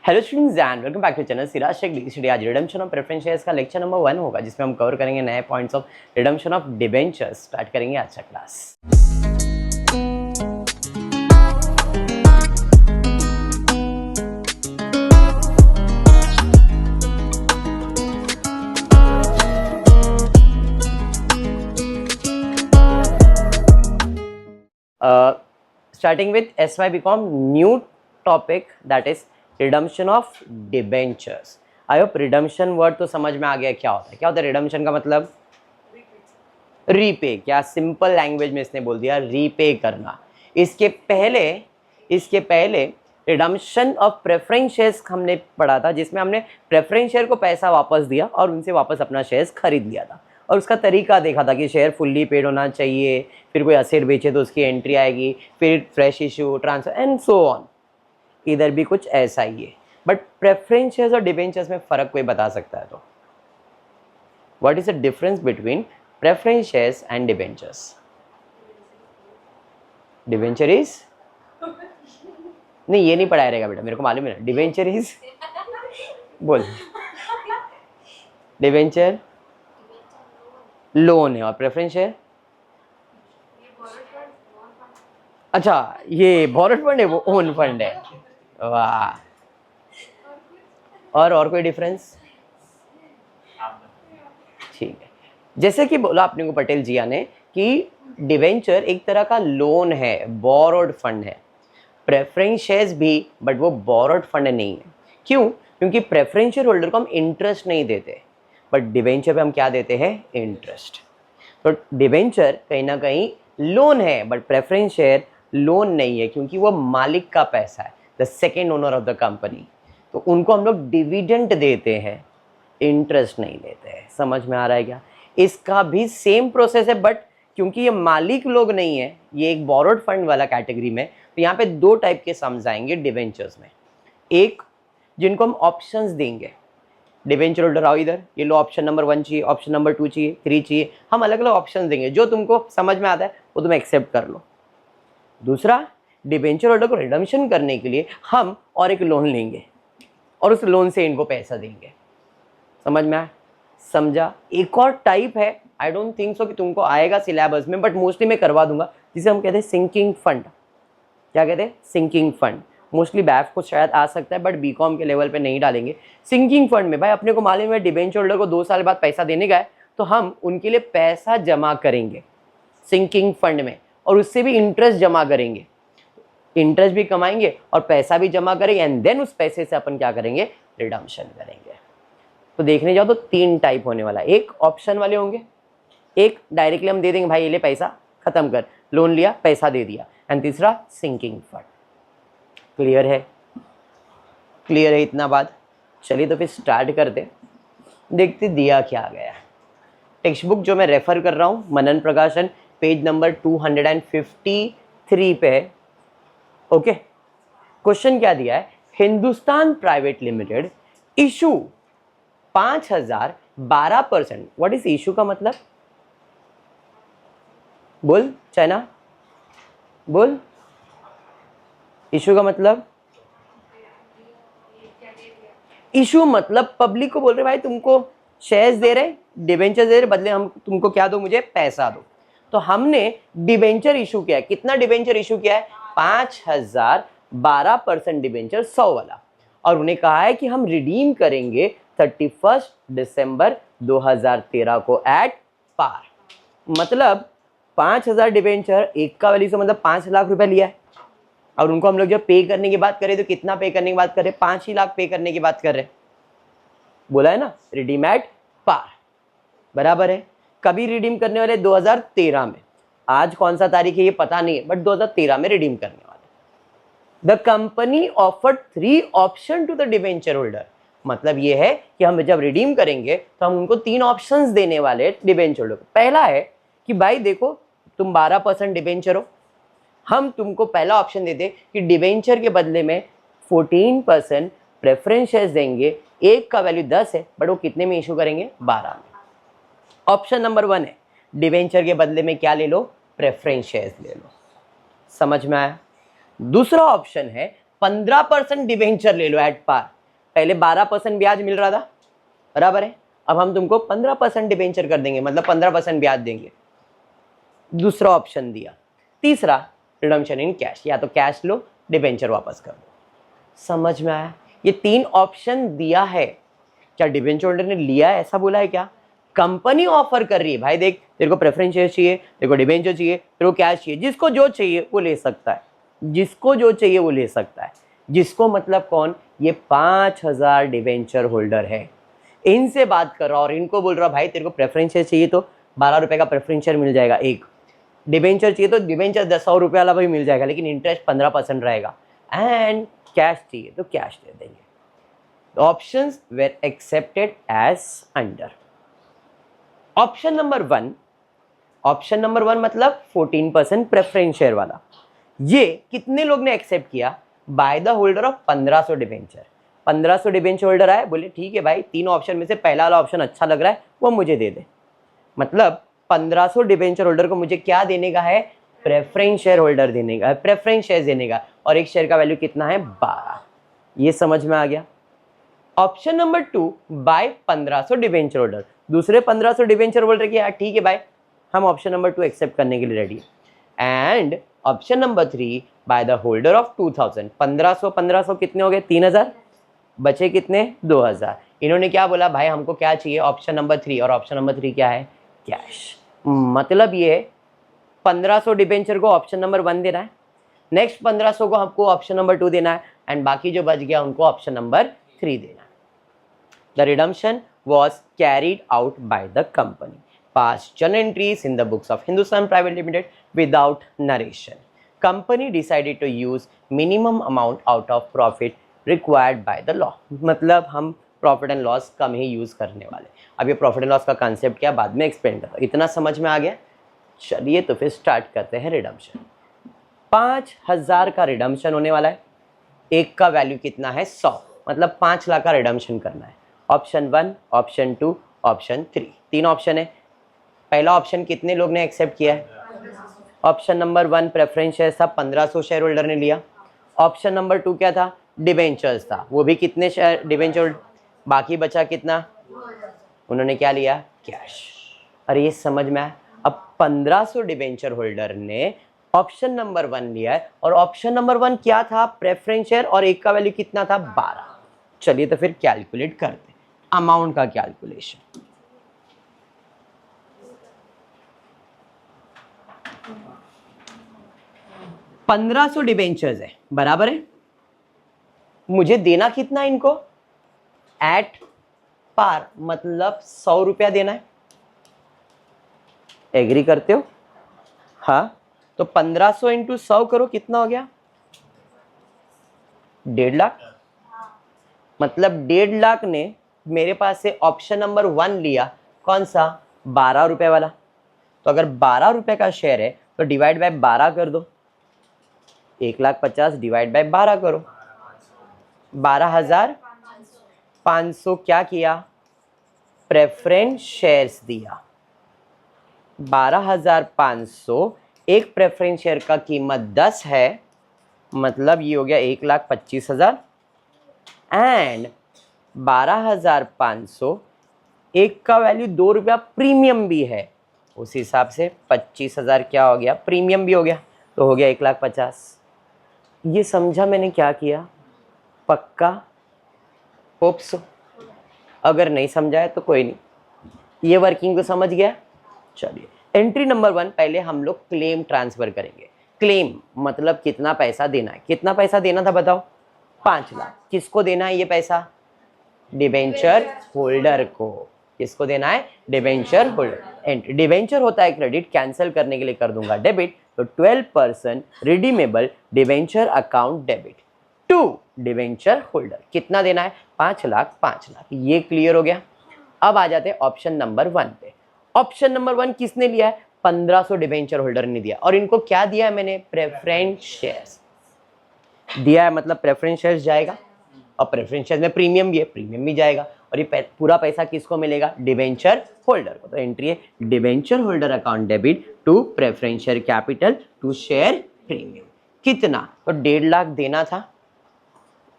Hello students and welcome back to channel Siraj Shaikh degree. आज redemption of preference shares का lecture number 1 होगा, जिसमें हम कवर करेंगे नए points of redemption of debentures. Start करेंगे आज का class. Starting with SY BCom new topic, that is redemption of debentures. I hope redemption word तो समझ में आ गया क्या होता है। क्या होता है redemption का मतलब? रीपे। क्या सिंपल लैंग्वेज में इसने बोल दिया रीपे करना। इसके पहले रिडम्पशन ऑफ प्रेफरेंस शेयर्स हमने पढ़ा था, जिसमें हमने प्रेफरेंस शेयर को पैसा वापस दिया और उनसे वापस अपना शेयर्स खरीद लिया था, और उसका तरीका देखा था कि शेयर फुल्ली पेड होना चाहिए, फिर कोई असेट बेचे तो उसकी एंट्री आएगी, फिर fresh issue, transfer and so on. इधर भी कुछ ऐसा ही है, बट प्रेफरेंस शेयर्स और डिबेंचर्स में फ़र्क कोई बता सकता है तो? What is the difference between preference shares and debentures? Debenture is नहीं, ये नहीं पढ़ाया रहेगा बेटा, मेरे को मालूम है। डिबेंचर इज बोल। डिबेंचर लोन है और प्रेफरेंस शेयर, अच्छा ये बॉरोड फंड है, वो ओन फंड है। वाह। और कोई डिफरेंस? ठीक है, जैसे कि बोला अपने को पटेल जिया ने कि डिवेंचर एक तरह का लोन है, बॉरोड फंड है। प्रेफरेंस शेयर्स भी, बट वो बॉरोड फंड नहीं है। क्यों? क्योंकि प्रेफरेंस शेयर होल्डर को हम इंटरेस्ट नहीं देते, बट डिवेंचर पे हम क्या देते हैं? इंटरेस्ट। तो डिवेंचर कहीं ना कहीं लोन है, बट प्रेफरेंस शेयर लोन नहीं है, क्योंकि वो मालिक का पैसा है, the second owner of the company. तो उनको हम लोग डिविडेंड देते हैं, इंटरेस्ट नहीं देते हैं। समझ में आ रहा है क्या? इसका भी सेम प्रोसेस है, बट क्योंकि ये मालिक लोग नहीं है, ये एक बोरोड फंड वाला कैटेगरी में, तो यहाँ पे दो टाइप के सम्स आएंगे डिवेंचर्स में। एक जिनको हम ऑप्शंस देंगे, डिवेंचर होल्डर आओ इधर, ये लो ऑप्शन नंबर 1 चाहिए, ऑप्शन नंबर 2 चाहिए, 3 चाहिए, हम अलग अलग ऑप्शन देंगे, जो तुमको समझ में आता है वो तुम एक्सेप्ट कर लो। दूसरा, डिवेंचर होल्डर को रिडम्पशन करने के लिए हम और एक लोन लेंगे और उस लोन से इनको पैसा देंगे। समझ में आया? समझा? एक और टाइप है, आई डोंट थिंक सो कि तुमको आएगा सिलेबस में, बट मोस्टली मैं करवा दूंगा, जिसे हम कहते हैं सिंकिंग फंड। क्या कहते हैं? Sinking fund. मोस्टली बैफ को शायद आ सकता है, बट बीकॉम के लेवल पे नहीं डालेंगे। सिंकिंग फंड में भाई अपने को मालूम है डिवेंचर होल्डर को 2 साल बाद पैसा देने का है, तो हम उनके लिए पैसा जमा करेंगे सिंकिंग फंड में, और उससे भी इंटरेस्ट जमा करेंगे, इंटरेस्ट भी कमाएंगे और पैसा भी जमा करेंगे, एंड देन उस पैसे से अपन क्या करेंगे? रिडम्पशन करेंगे। तो देखने जाओ तो 3 टाइप होने वाला है। एक ऑप्शन वाले होंगे, एक डायरेक्टली हम दे देंगे, भाई ये ले पैसा, खत्म कर, लोन लिया पैसा दे दिया, एंड तीसरा सिंकिंग फंड। क्लियर है? क्लियर है इतना बात? चलिए तो फिर स्टार्ट करते, देखते दिया क्या गया। टेक्स्ट बुक जो मैं रेफर कर रहा हूँ, मनन प्रकाशन, पेज नंबर 253 पे है। ओके, क्वेश्चन क्या दिया है? Hindustan private limited issue 5012%। What is issue का मतलब? बोल चाइना, बोल। इशू का मतलब? इशू मतलब पब्लिक को बोल रहे भाई तुमको शेयर्स दे रहे, डिबेंचर दे रहे, बदले हम तुमको क्या दो? मुझे पैसा दो। तो हमने डिबेंचर इशू किया है। कितना डिबेंचर इशू किया है? 5012% डिबेंचर 100 वाला, और उन्हें कहा है कि हम रिडीम करेंगे 31 दिसंबर 2013 को एट पार। मतलब 5000 डिबेंचर, एक का वैल्यू से मतलब 5 लाख रुपए लिया है, और उनको हम लोग जब पे करने की बात करें तो कितना पे करने की बात कर रहे? 5 ही लाख पे करने की बात कर रहे। बोला है ना, रिडीम एट पार, बराबर है। कभी रिडीम करने वाले? 2013 में। आज कौन सा तारीख है ये पता नहीं है, बट 2013 में रिडीम करने वाले। The company offered 3 option to the debenture holder. मतलब ये है कि हम जब रिडीम करेंगे तो हम उनको 3 ऑप्शंस देने वाले डिबेंचर होल्डर को। पहला है कि भाई देखो तुम 12% डिबेंचर हो, हम तुमको पहला ऑप्शन देते कि डिबेंचर के बदले में 14% प्रेफरेंस शेयर्स देंगे। एक का वैल्यू 10 है, बट वो कितने में इशू करेंगे? 12 में। ऑप्शन नंबर 1 है डिबेंचर के बदले में क्या ले लो? प्रेफरेंस शेयर्स ले लो। समझ में आया? दूसरा ऑप्शन है 15% डिबेंचर ले लो एट पार। पहले 12% ब्याज मिल रहा था, बराबर है, अब हम तुमको 15% डिबेंचर कर देंगे, मतलब 15% ब्याज देंगे। दूसरा ऑप्शन दिया। तीसरा रिडम्पशन इन कैश, या तो कैश लो, डिबेंचर वापस कर दो। समझ में आया? ये 3 ऑप्शन दिया है। क्या डिबेंचर होल्डर ने लिया है ऐसा बोला है क्या? कंपनी ऑफर कर रही है, भाई देख तेरे को प्रेफरेंस शेयर चाहिए, तेरे को डिबेंचर चाहिए, तेरे को कैश चाहिए, जिसको जो चाहिए वो ले सकता है, जिसको जो चाहिए वो ले सकता है। जिसको मतलब कौन? ये 5000 डिबेंचर होल्डर है, इनसे बात कर रहा और इनको बोल रहा भाई तेरे को प्रेफरेंस शेयर चाहिए तो 12 रुपए का प्रेफरेंस शेयर मिल जाएगा, एक डिबेंचर चाहिए तो डिबेंचर 100 रुपये वाला भी मिल जाएगा, लेकिन इंटरेस्ट 15% रहेगा, एंड कैश चाहिए तो कैश दे देंगे। The options were accepted as under. Option number 1, option number 1 मतलब 14% प्रेफरेंस शेयर वाला, ये कितने लोग ने एक्सेप्ट किया? By the holder of 1500 debenture. 1500 debenture holder आए, बोले ठीक है भाई, 3 ऑप्शन में से पहला वाला ऑप्शन अच्छा लग रहा है, वो मुझे दे दे। मतलब 1500 डिबेंचर होल्डर को मुझे क्या देने का है? प्रेफरेंस शेयर होल्डर देने का, प्रेफरेंस शेयर देने का, और एक शेयर का वैल्यू कितना है? 12। ये समझ में आ गया? Option number 2, by 1500 debenture holder, दूसरे 1500 डिबेंचर होल्डर की यार ठीक है भाई, हम ऑप्शन नंबर 2 एक्सेप्ट करने के लिए रेडी है। And option number 3, by the holder of 2000, 1500 कितने हो गए? 3000, बचे कितने? 2000। इन्होंने क्या बोला भाई, हमको क्या चाहिए? ऑप्शन नंबर 3, और ऑप्शन नंबर 3 क्या है? कैश। मतलब ये 1500 डिबेंचर को ऑप्शन नंबर 1 देना है, नेक्स्ट 1500 को हमको ऑप्शन नंबर 2 देना है, एंड बाकी जो बच गया उनको ऑप्शन नंबर 3 देना है। The redemption was carried out by the company. Past journal entries in the books of Hindustan Private Limited without narration. Company decided to use minimum amount out of profit required by the law. मतलब हम profit and loss come he use करने वाले। अब ये profit and loss का concept क्या बाद में एक्सप्लेन करता हूँ। इतना समझ में आ गया? चलिए तो फिर स्टार्ट करते हैं रिडम्पशन। 5000 का रिडम्पशन होने वाला है, एक का वैल्यू कितना है? 100, मतलब 5 लाख का रिडम्पशन करना है। ऑप्शन 1, ऑप्शन 2, ऑप्शन 3, 3 ऑप्शन है। पहला ऑप्शन कितने लोग ने एक्सेप्ट किया है? ऑप्शन नंबर 1 प्रेफरेंस शेयर था, 1500 शेयर होल्डर ने लिया। ऑप्शन नंबर 2 क्या था? डिबेंचर्स था, वो भी कितने शेयर डिबेंचर, बाकी बचा कितना? उन्होंने क्या लिया? कैश। अरे ये समझ में आया? अब 1500 डिबेंचर होल्डर ने ऑप्शन नंबर 1 लिया है, और ऑप्शन नंबर 1 क्या था? प्रेफरेंस शेयर, और एक का वैल्यू कितना था? 12। चलिए तो फिर कैलकुलेट करते हैं अमाउंट का कैलकुलेशन। $1500 डिबेंचर्स है, बराबर है, मुझे देना कितना इनको? एट पार, मतलब 100 रुपया देना है। एग्री करते हो? हाँ, तो 1500 इंटू 100 करो, कितना हो गया? 1.5 लाख। मतलब 1.5 लाख ने मेरे पास से ऑप्शन नंबर 1 लिया, कौन सा? 12 रुपए वाला। तो अगर 12 रुपए का शेयर है तो डिवाइड बाय 12 कर दो, 1,50,000 डिवाइड बाय 12 करो, 12,500 क्या किया? प्रेफरेंस शेयर्स दिया। 12,500, एक प्रेफरेंस शेयर का कीमत 10 है, मतलब ये हो गया 1,25,000, एंड 12,500 एक का वैल्यू 2 रुपया प्रीमियम भी है, उस हिसाब से 25,000 क्या हो गया? प्रीमियम भी हो गया, तो हो गया 1,50,000। ये समझा मैंने क्या किया? पक्का? Hope so. अगर नहीं समझा है तो कोई नहीं, ये वर्किंग को समझ गया? चलिए एंट्री नंबर 1 पहले हम लोग क्लेम ट्रांसफर करेंगे। क्लेम मतलब कितना पैसा देना है। कितना पैसा देना था बताओ? 5 लाख। किसको देना है ये पैसा? डिबेंचर होल्डर को। किसको देना है? Debenture holder. एंट्री डिबेंचर होता है क्रेडिट, कैंसिल करने के लिए कर दूंगा डेबिट, तो 12% redeemable debenture account debit to debenture holder. कितना देना है? 5 लाख। 5 लाख, ये क्लियर हो गया। अब आ जाते हैं ऑप्शन नंबर 1 पे। ऑप्शन नंबर 1 किसने लिया है? 1500 डिबेंचर होल्डर ने दिया, और इनको क्या दिया है मैंने? प्रेफरेंस शेयर्स दिया है, मतलब प्रेफरेंस शेयर्स जाएगा, और प्रेफरेंस शेयर्स में प्रीमियम भी है, प्रीमियम भी जाएगा, और ये पूरा पैसा किसको मिलेगा? डिबेंचर होल्डर को। तो एंट्री है debenture holder account debit to preference share capital to share premium. कितना? तो 1.5 लाख देना था,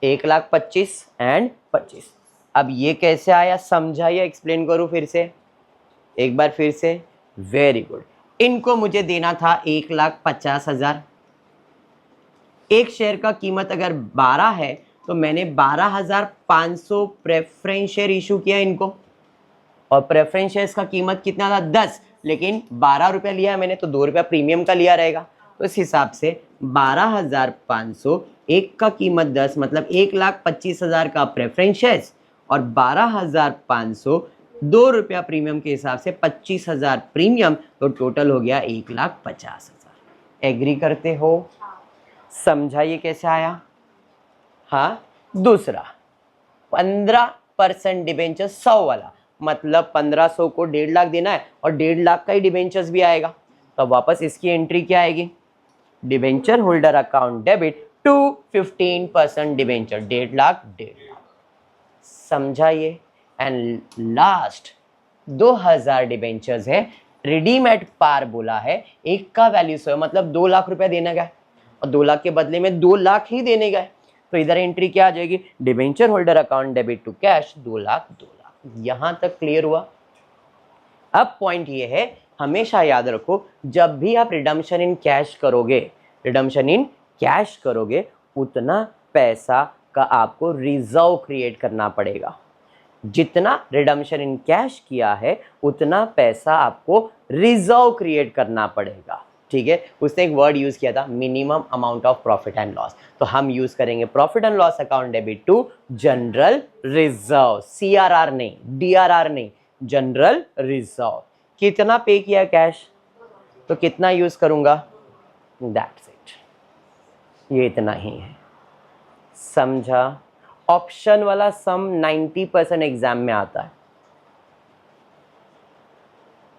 1,25,000 एंड 25। अब ये कैसे आया समझाइए, एक्सप्लेन करूँ फिर से, एक बार फिर से। Very good. इनको मुझे देना था 1,50,000। एक शेयर का कीमत अगर 12 है तो मैंने 12,500 प्रेफरेंस शेयर इशू किया इनको, और प्रेफरेंस शेयर्स का कीमत कितना था 10, लेकिन 12 रुपया लिया है मैंने तो 2 रुपया प्रीमियम का लिया रहेगा। तो इस हिसाब से 12,500, एक का कीमत 10 मतलब 1,25,000 का प्रेफरेंस शेयर्स, और 12,500 2 रुपया प्रीमियम के हिसाब से 25,000 प्रीमियम, तो टोटल हो गया 1,50,000। एग्री करते हो? समझाइए कैसे आया। हाँ, दूसरा 15% डिबेंचर 100 वाला, मतलब 1500 को 1.5 लाख देना है और 1.5 लाख का ही डिबेंचर्स भी आएगा, तो वापस इसकी एंट्री क्या आएगी, debenture holder account debit to 15% debenture, 1.5 lakh 1.5 lakh. समझाइए। एंड लास्ट 2,000 डिबेंचर्स है, रिडीम एट पार बोला है, एक का वैल्यू 100 मतलब 2 लाख रुपया देना गया और 2 लाख के बदले में 2 लाख ही देने गए, तो इधर एंट्री क्या आ जाएगी, debenture holder account debit to cash 2 lakh 2 lakh. यहां तक क्लियर हुआ। अब पॉइंट ये है, हमेशा याद रखो जब भी आप रिडम्पशन इन कैश करोगे, रिडम्पशन इन कैश करोगे, उतना पैसा का आपको रिजर्व क्रिएट करना पड़ेगा। जितना रिडम्पशन इन कैश किया है उतना पैसा आपको रिजर्व क्रिएट करना पड़ेगा। ठीक है, उसने एक वर्ड यूज किया था, minimum amount of profit and loss, तो हम यूज करेंगे profit and loss account debit to general reserve, CRR नहीं, DRR नहीं, जनरल रिजर्व। कितना पे किया कैश तो कितना यूज करूंगा, दैट्स इट, ये इतना ही है। समझा? ऑप्शन वाला सम 90% एग्जाम में आता है,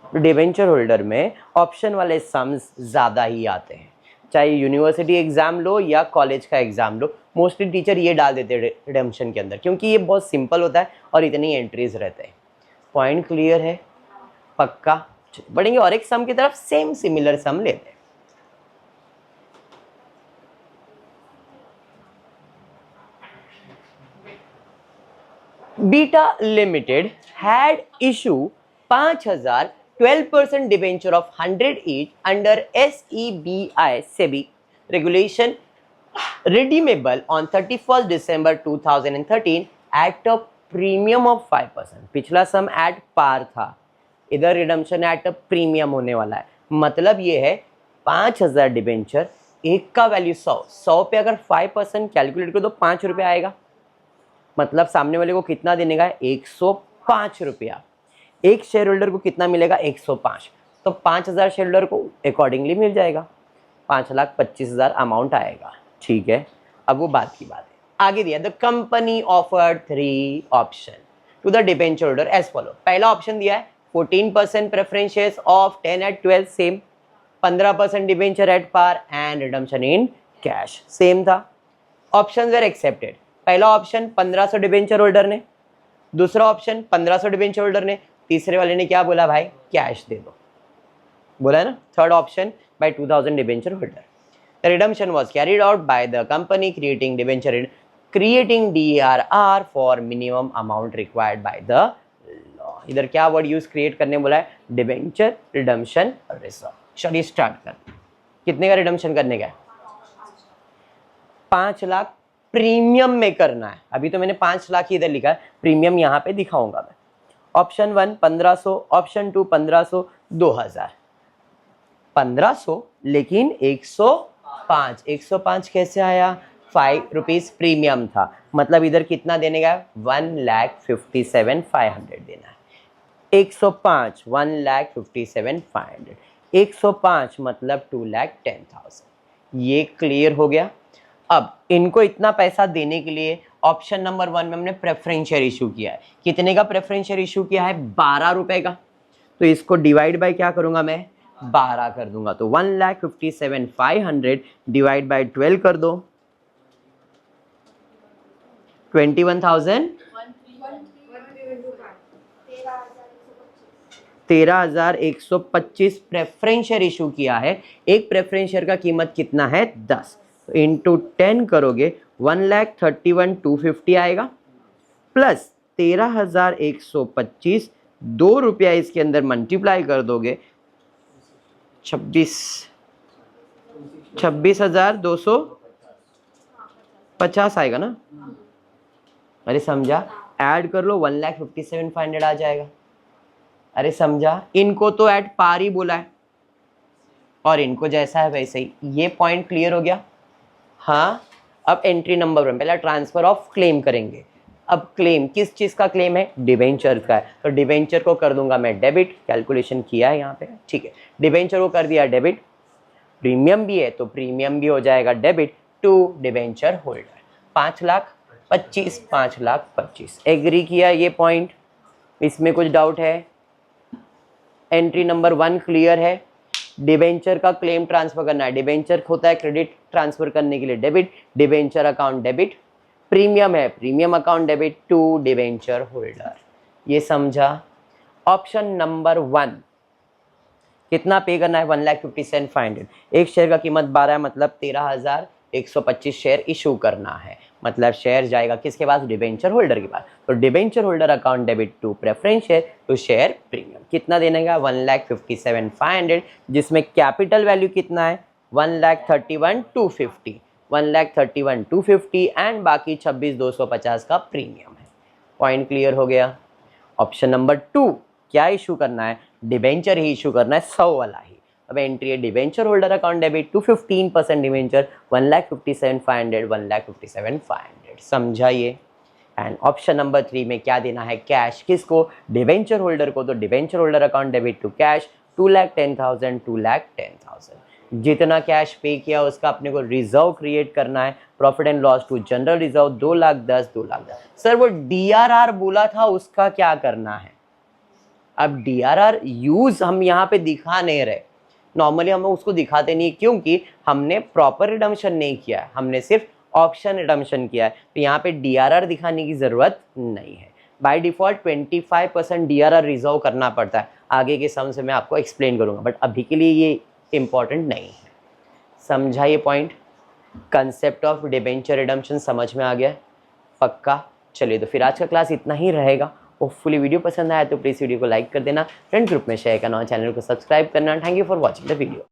डिबेंचर होल्डर में ऑप्शन वाले सम्स ज़्यादा ही आते हैं, चाहे यूनिवर्सिटी एग्जाम लो या कॉलेज का एग्जाम लो, मोस्टली टीचर ये डाल देते हैं रिडम्पशन के अंदर, क्योंकि ये बहुत सिंपल होता है और इतनी एंट्रीज रहते हैं। पॉइंट क्लियर है? पक्का? बढ़ेंगे और एक सम की तरफ, सेम सिमिलर सम लेते हैं। Beta limited had issue 5,000 12% debenture of 100 each under SEBI SEBI regulation redeemable on 31st December 2013 at a premium of 5%। पिछला सम एट पार था, इधर रिडम्पशन एट अ प्रीमियम होने वाला है। मतलब ये है 5,000 डिबेंचर, एक का वैल्यू 100 पे अगर 5% कैलकुलेट करो तो 5 रुपया आएगा, मतलब सामने वाले को कितना देने का है, 105 रुपया। एक शेयर होल्डर को कितना मिलेगा, 105, तो 5,000 शेयर होल्डर को अकॉर्डिंगली मिल जाएगा, 5,25,000 अमाउंट आएगा। ठीक है, अब वो बात की बात है, आगे दिया the company offered 3 option to the debenture holder as follow. पहला ऑप्शन दिया है 14% preference shares of 10 at 12 same, 15% debenture at par and redemption in cash same था। ऑप्शंस वर एक्सेप्टेड, पहला ऑप्शन 1500 डिबेंचर होल्डर ने, दूसरा ऑप्शन 1500 डिबेंचर होल्डर ने, तीसरे वाले ने क्या बोला भाई, कैश दे दो, बोला है ना। Third option by 2000 debenture holder. The redemption was carried out by the company creating debenture, creating DRR for minimum amount required by the law। इधर क्या वर्ड यूज क्रिएट करने बोला है, डिबेंचर रिडम्पशन रिजर्व। चलिए स्टार्ट कर, कितने का redemption करने का है, 5 लाख प्रीमियम में करना है। अभी तो मैंने 5 लाख ही इधर लिखा है, प्रीमियम यहाँ पे दिखाऊंगा मैं। ऑप्शन 1 1500, ऑप्शन 2 1500, 2000, 1500 लेकिन 105, 105 कैसे आया, 5 रुपीज प्रीमियम था, मतलब इधर कितना देने का, 1,57,500 देना है। 105 1,57,500, 105 मतलब 2,10,000। ये क्लियर हो गया। अब इनको इतना पैसा देने के लिए ऑप्शन नंबर 1 में हमने प्रेफरेंस शेयर इशू किया है। कितने का प्रेफरेंस शेयर इशू किया है, 12 रुपए का, तो इसको डिवाइड बाय क्या करूंगा मैं, 12 कर दूंगा, तो 1,57,500 डिवाइड बाय 12 कर दो, 21,000, 13,125 प्रेफरेंस शेयर इशू किया है। एक प्रेफरेंस शेयर का कीमत कितना है, 10, तो इंटू 10 करोगे 1,31,250 आएगा प्लस 13,125, 2 रुपया इसके अंदर मल्टीप्लाई कर दोगे 26,250 आएगा ना। अरे समझा, ऐड कर लो 1,57,500 आ जाएगा। अरे समझा, इनको तो ऐड पार ही बोला है और इनको जैसा है वैसे ही। ये पॉइंट क्लियर हो गया। हाँ, अब एंट्री नंबर 1 पहला ट्रांसफर ऑफ क्लेम करेंगे। अब क्लेम किस चीज का क्लेम है? डिबेंचर का है। तो डिबेंचर को कर दूंगा मैं डेबिट, कैलकुलेशन किया है यहाँ पे, ठीक है। डिबेंचर को कर दिया डेबिट, प्रीमियम भी है तो प्रीमियम भी हो जाएगा debit to debenture holder. 5,25,000, 5,25,000 agree किया ये पॉइंट, इसमें कुछ डाउट है? एंट्री नंबर 1 क्लियर है। डिबेंचर का क्लेम ट्रांसफर करना है। डिबेंचर होता है क्रेडिट ट्रांसफर करने के लिए debit, debenture account debit, premium है premium account debit to debenture holder. ये समझा। ऑप्शन नंबर 1 कितना पे करना है? 1,57,500। एक शेयर का कीमत 12 है, मतलब 13,125 शेयर इशू करना है। मतलब शेयर जाएगा किसके पास? डिबेंचर होल्डर के पास। तो debenture holder account debit to preference share to share premium. कितना देने का? 1,57,500, जिसमें कैपिटल वैल्यू कितना है? 1,31,250, 1,31,250 एंड बाकी 26,250 का प्रीमियम है। पॉइंट क्लियर हो गया। ऑप्शन नंबर 2 क्या इशू करना है? डिबेंचर ही इशू करना है, 100 वाला ही। अब एंट्री है debenture holder account debit to 15% debenture 1,57,500, 1,57,500। समझा ये। एंड ऑप्शन नंबर 3 में क्या देना है? कैश। किसको? डिबेंचर होल्डर को। तो debenture holder account debit to cash 2,10,000, 2,10,000। जितना कैश पे किया उसका अपने को रिजर्व क्रिएट करना है। Profit and loss to general reserve 2,10,000, 2,10,000। Sir वो DRR बोला था उसका क्या करना है? अब DRR यूज हम यहाँ पे दिखा नहीं रहे। नॉर्मली हम उसको दिखाते नहीं क्योंकि हमने प्रॉपर रिडम्पशन नहीं किया है, हमने सिर्फ ऑप्शन रिडम्पशन किया है। तो यहाँ पे DRR दिखाने की जरूरत नहीं है। बाय डिफॉल्ट 25% DRR रिजर्व करना पड़ता है। आगे के सम से मैं आपको एक्सप्लेन करूंगा, बट अभी के लिए ये इंपॉर्टेंट नहीं है। समझा ये point? Concept of debenture redemption समझ में आ गया पक्का? चलिए तो फिर आज का क्लास इतना ही रहेगा। होपफुली वीडियो पसंद आया तो प्लीज़ वीडियो को लाइक कर देना, फ्रेंड ग्रुप में शेयर करना और चैनल को सब्सक्राइब करना। Thank you for watching the video.